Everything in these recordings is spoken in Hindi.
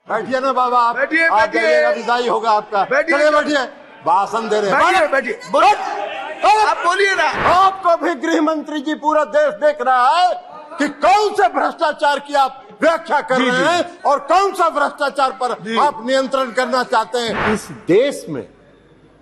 बैठिए ना बाबा, आप बैठिए, आप बैठिए। जाइएगा, विदाई होगा आपका। बैठिए। चलिए बैठिए, भाषण दे रहे हैं। बैठिए, बैठिए। आप बोलिए ना। आपको भी गृह मंत्री जी, पूरा देश देख रहा है कि कौन से भ्रष्टाचार की आप व्याख्या कर जी, रहे जी। हैं और कौन सा भ्रष्टाचार पर जी। आप नियंत्रण करना चाहते हैं। इस देश में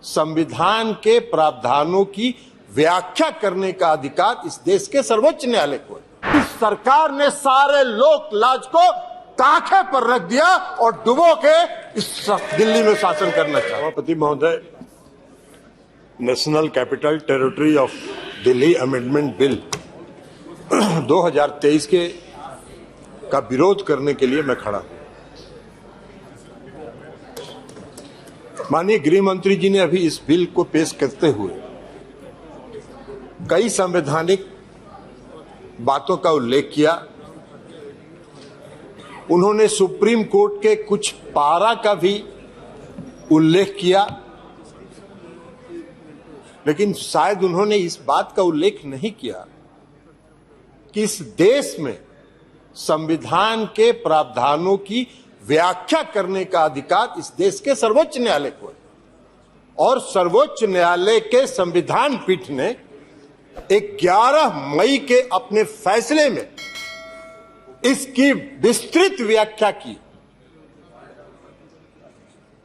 संविधान के प्रावधानों की व्याख्या करने का अधिकार इस देश के सर्वोच्च न्यायालय को है। इस सरकार ने सारे लोक लाज को ताखे पर रख दिया और डुबो के इस दिल्ली में शासन करना चाहते। सभापति महोदय, national capital territory of Delhi amendment bill 2023 के का विरोध करने के लिए मैं खड़ा हूं। माननीय गृह मंत्री जी ने अभी इस बिल को पेश करते हुए कई संवैधानिक बातों का उल्लेख किया। उन्होंने सुप्रीम कोर्ट के कुछ पारा का भी उल्लेख किया, लेकिन शायद उन्होंने इस बात का उल्लेख नहीं किया कि इस देश में संविधान के प्रावधानों की व्याख्या करने का अधिकार इस देश के सर्वोच्च न्यायालय को है और सर्वोच्च न्यायालय के संविधान पीठ ने 11 मई के अपने फैसले में इसकी विस्तृत व्याख्या की।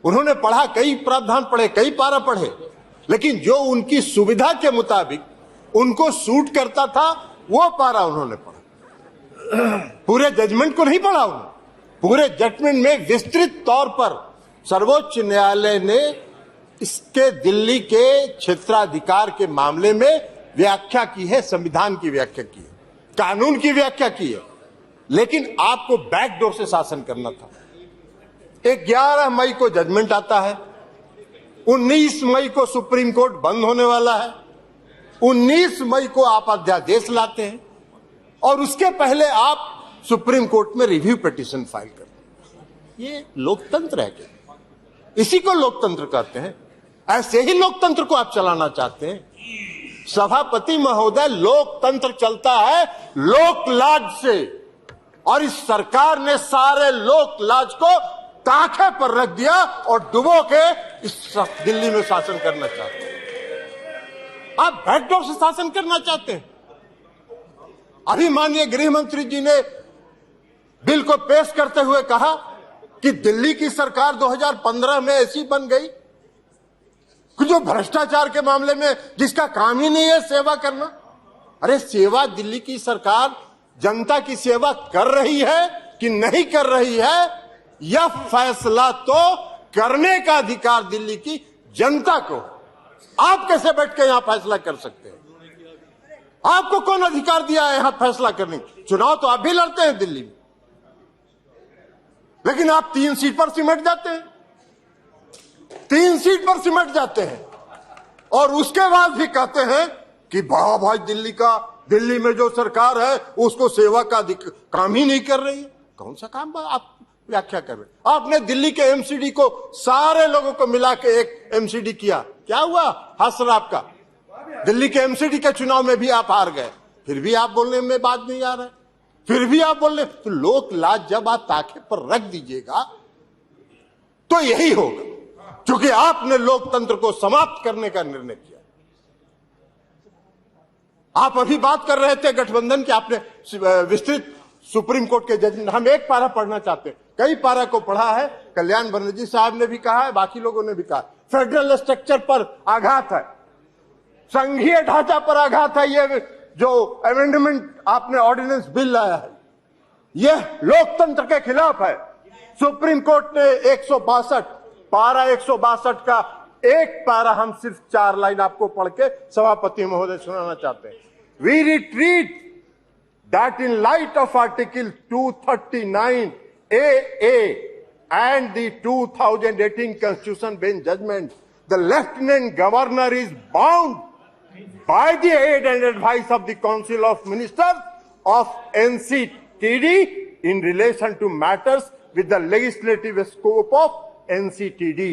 उन्होंने पढ़ा, कई प्रावधान पढ़े, कई पारा पढ़े, लेकिन जो उनकी सुविधा के मुताबिक उनको सूट करता था वो पारा उन्होंने पढ़ा। पूरे जजमेंट को नहीं पढ़ा उन्होंने। पूरे जजमेंट में विस्तृत तौर पर सर्वोच्च न्यायालय ने इसके दिल्ली के क्षेत्राधिकार के मामले में व्याख्या की है, संविधान की व्याख्या की है, कानून की व्याख्या की है, लेकिन आपको बैकडोर से शासन करना था। 11 मई को जजमेंट आता है, 19 मई को सुप्रीम कोर्ट बंद होने वाला है, 19 मई को आप अध्यादेश लाते हैं और उसके पहले आप सुप्रीम कोर्ट में रिव्यू पिटीशन फाइल करते हैं। ये लोकतंत्र है क्या? इसी को लोकतंत्र कहते हैं। ऐसे ही लोकतंत्र को आप चलाना चाहते हैं। सभापति महोदय, लोकतंत्र चलता है लोकलाज से और इस सरकार ने सारे लोकलाज को ताखे पर रख दिया और डुबो के इस दिल्ली में शासन करना चाहते हैं। आप बैकडोर से शासन करना चाहते हैं। अभी माननीय गृह मंत्री जी ने बिल को पेश करते हुए कहा कि दिल्ली की सरकार 2015 में ऐसी बन गई कि जो भ्रष्टाचार के मामले में जिसका काम ही नहीं है सेवा करना। अरे सेवा दिल्ली की सरकार जनता की सेवा कर रही है कि नहीं कर रही है, यह फैसला तो करने का अधिकार दिल्ली की जनता को। आप कैसे बैठ के यहां फैसला कर सकते हैं? आपको कौन अधिकार दिया है यहां फैसला करने? चुनाव तो आप भी लड़ते हैं दिल्ली में, लेकिन आप 3 सीट पर सिमट जाते हैं, 3 सीट पर सिमट जाते हैं और उसके बाद भी कहते हैं कि भाई दिल्ली में जो सरकार है उसको सेवा का काम ही नहीं कर रही है। कौन सा काम आप व्याख्या कर रहे हैं? आपने दिल्ली के एमसीडी को सारे लोगों को मिला के एक एमसीडी किया, क्या हुआ? हसराब का दिल्ली के एमसीडी के चुनाव में भी आप हार गए, फिर भी आप बोलने में बात नहीं आ रहा है, फिर भी आप बोल रहे। तो लोक लाज जब आप ताखे पर रख दीजिएगा तो यही होगा, क्योंकि आपने लोकतंत्र को समाप्त करने का निर्णय किया। आप अभी बात कर रहे थे गठबंधन की, आपने विस्तृत सुप्रीम कोर्ट के जजमेंट, हम एक पारा पढ़ना चाहते हैं, कई पारा को पढ़ा है। कल्याण बनर्जी साहब ने भी कहा है, बाकी लोगों ने भी कहा, फेडरल स्ट्रक्चर पर आघात है, संघीय ढांचा पर आघात है। ये जो अमेंडमेंट आपने ऑर्डिनेंस बिल लाया है यह लोकतंत्र के खिलाफ है। सुप्रीम कोर्ट ने 162 पारा 162 का एक पारा, हम सिर्फ 4 लाइन आपको पढ़ के सभापति महोदय सुनाना चाहते हैं। We reiterate that in light of article 239 AA and the 2018 Constitution bench judgment, the Lieutenant Governor is bound by the aid and advice of the Council of Ministers of NCTD in relation to matters with the legislative scope of NCTD.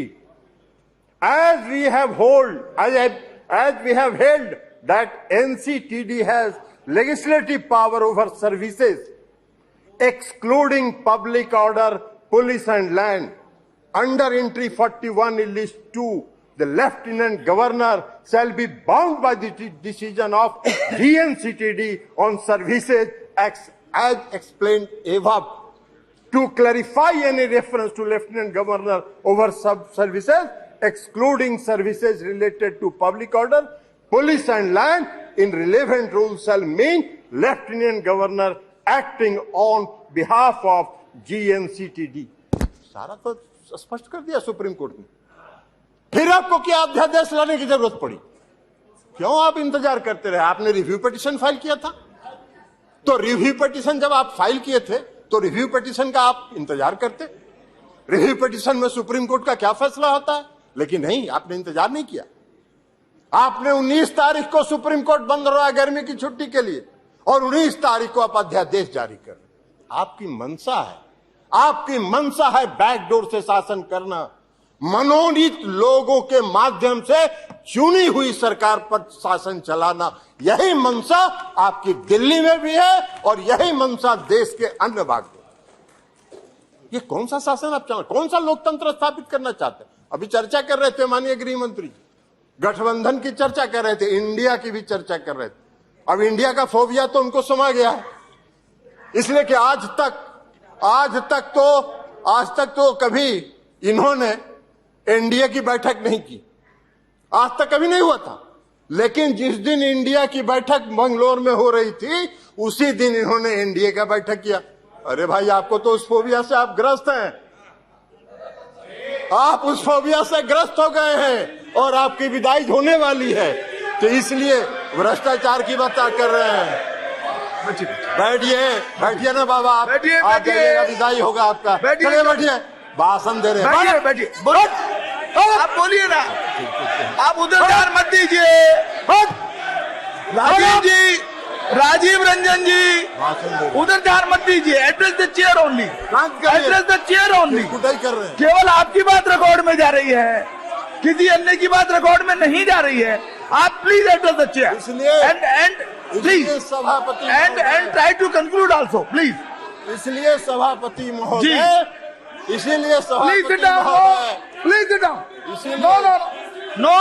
As we have held that NCTD has legislative power over services excluding public order, Police and Land, under entry 41 in list 2, the Lieutenant Governor shall be bound by the decision of GNCTD on services as explained above. To clarify any reference to Lieutenant Governor over sub-services, excluding services related to public order, police and land in relevant rules shall mean Lieutenant Governor acting on behalf of GNCTD. सारा तो स्पष्ट कर दिया सुप्रीम कोर्ट ने। फिर आपको क्या अध्यादेश लाने की जरूरत पड़ी? क्यों आप इंतजार करते रहे? आपने रिव्यू पिटीशन फाइल किया था, तो रिव्यू पिटीशन जब आप फाइल किए थे तो रिव्यू पिटीशन का आप इंतजार करते। रिव्यू पिटीशन में सुप्रीम कोर्ट का क्या फैसला होता है, लेकिन नहीं, आपने इंतजार नहीं किया। आपने 19 तारीख को सुप्रीम कोर्ट बंद रहा गर्मी की छुट्टी के लिए, और 19 तारीख को आप अध्यादेश जारी कर रहे। आपकी मंशा है, आपकी मंशा है बैकडोर से शासन करना, मनोनीत लोगों के माध्यम से चुनी हुई सरकार पर शासन चलाना। यही मंशा आपकी दिल्ली में भी है और यही मंशा देश के अन्य भाग में। ये कौन सा शासन आप चाहते, कौन सा लोकतंत्र स्थापित करना चाहते हैं? अभी चर्चा कर रहे थे माननीय गृह मंत्री, गठबंधन की चर्चा कर रहे थे, इंडिया की भी चर्चा कर रहे थे। अब इंडिया का फोबिया तो उनको समा गया है, इसलिए कि आज तक तो कभी इन्होंने एनडीए की बैठक नहीं की, आज तक कभी नहीं हुआ था। लेकिन जिस दिन इंडिया की बैठक बंगलोर में हो रही थी, उसी दिन इन्होंने एनडीए का बैठक किया। अरे भाई, आपको तो उस फोबिया से आप ग्रस्त हैं, आप उस फोबिया से ग्रस्त हो गए हैं और आपकी विदाई होने वाली है, तो इसलिए भ्रष्टाचार की बात कर रहे हैं। बैठिए ना बाबा, आप जाइएगा, विदाई होगा आपका। चलिए बैठिए, भाषण दे रहे हैं। बैठिए, बोलो, आप बोलिए ना, आप उधर ध्यान मत दीजिए। राजीव रंजन जी, उधर ध्यान मत दीजिए। Address the chair only, address the chair only. कर रहे हैं, केवल आपकी बात रिकॉर्ड में जा रही है, किसी अन्य की बात रिकॉर्ड में नहीं जा रही है। आप please address the chair and please सभापति and try to conclude also please. इसलिए सभापति महोदय, इसीलिए please sit down, please sit down. No,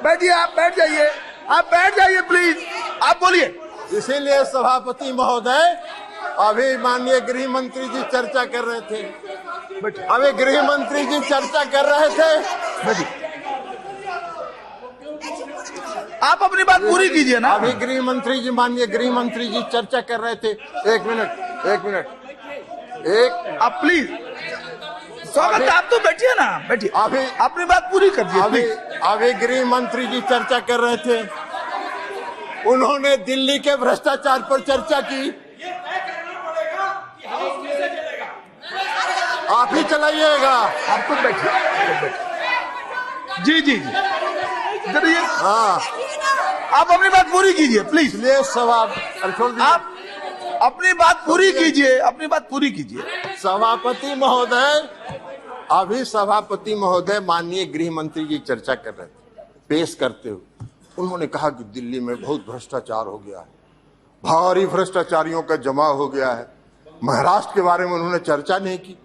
बैठिए, आप बैठ जाइए, आप बैठ जाइए प्लीज, आप बोलिए। इसीलिए सभापति महोदय, अभी माननीय गृह मंत्री जी चर्चा कर रहे थे, अभी गृह मंत्री जी चर्चा कर रहे थे। आप अपनी बात पूरी कीजिए ना। अभी गृह मंत्री जी, माननीय गृह मंत्री जी चर्चा कर रहे थे। एक मिनट, आप प्लीज, स्वागत, आप तो बैठिए ना, बैठिए, अभी अपनी बात पूरी कर दीजिए। अभी गृह मंत्री जी चर्चा कर रहे थे, उन्होंने दिल्ली के भ्रष्टाचार पर चर्चा की। आप ही चलाइएगा, आप तो बैठिए। जी, हाँ, आप अपनी बात पूरी कीजिए प्लीज। इसलिए आप अपनी बात पूरी कीजिए, अपनी बात पूरी कीजिए। सभापति महोदय, अभी सभापति महोदय माननीय गृह मंत्री जी चर्चा कर रहे थे, पेश करते हुए उन्होंने कहा कि दिल्ली में बहुत भ्रष्टाचार हो गया है, भारी भ्रष्टाचारियों का जमा हो गया है। महाराष्ट्र के बारे में उन्होंने चर्चा नहीं की।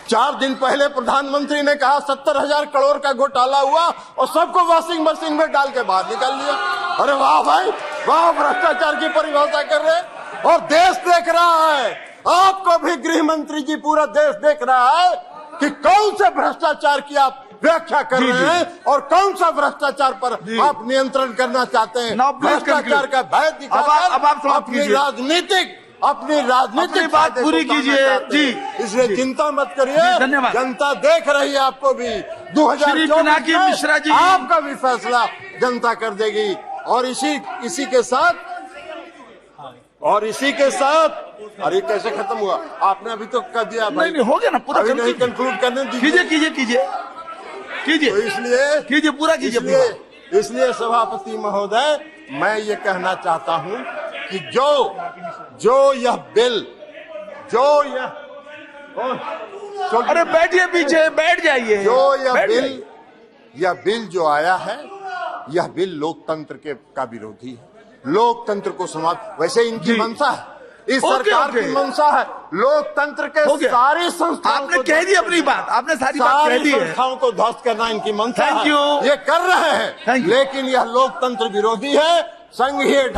4 दिन पहले प्रधानमंत्री ने कहा 70,000 करोड़ का घोटाला हुआ और सबको वॉशिंग मशीन में डाल के बाहर निकाल लिया। अरे वाह भाई वाह, भ्रष्टाचार की परिभाषा कर रहे हैं और देश देख रहा है। आपको भी गृह मंत्री जी, पूरा देश देख रहा है कि कौन से भ्रष्टाचार की आप व्याख्या कर रहे हैं और कौन सा भ्रष्टाचार पर आप नियंत्रण करना चाहते हैं। भ्रष्टाचार का भय दिखाकर अपनी राजनीतिक बात पूरी कीजिए जी। इसलिए चिंता मत करिए, धन्यवाद। जनता देख रही है आपको भी। 2024 मिश्रा जी, आपका भी फैसला जनता कर देगी। और इसी के साथ अरे कैसे खत्म हुआ? आपने अभी तो कर दिया भाई। नहीं हो गया ना पूरा, अभी नहीं कंक्लूड करने दीजिए। कीजिए, तो इसलिए कीजिए, पूरा कीजिए। इसलिए सभापति महोदय, मैं ये कहना चाहता हूं कि जो यह बिल, अरे बैठिए पीछे, बैठ जाइए। यह बिल जो आया है, यह बिल लोकतंत्र का विरोधी है। लोकतंत्र को समाप्त, वैसे इनकी मंशा है इस ओके, सरकार ओके। की मंशा है लोकतंत्र के हो गया। सारी संस्थाओं आपने को कह दी अपनी बात, आपने सारी बात कह दी है। संस्थाओं को ध्वस्त करना इनकी मंशा Thank है। you। ये कर रहे हैं, Thank you। लेकिन यह लोकतंत्र विरोधी है, संघीय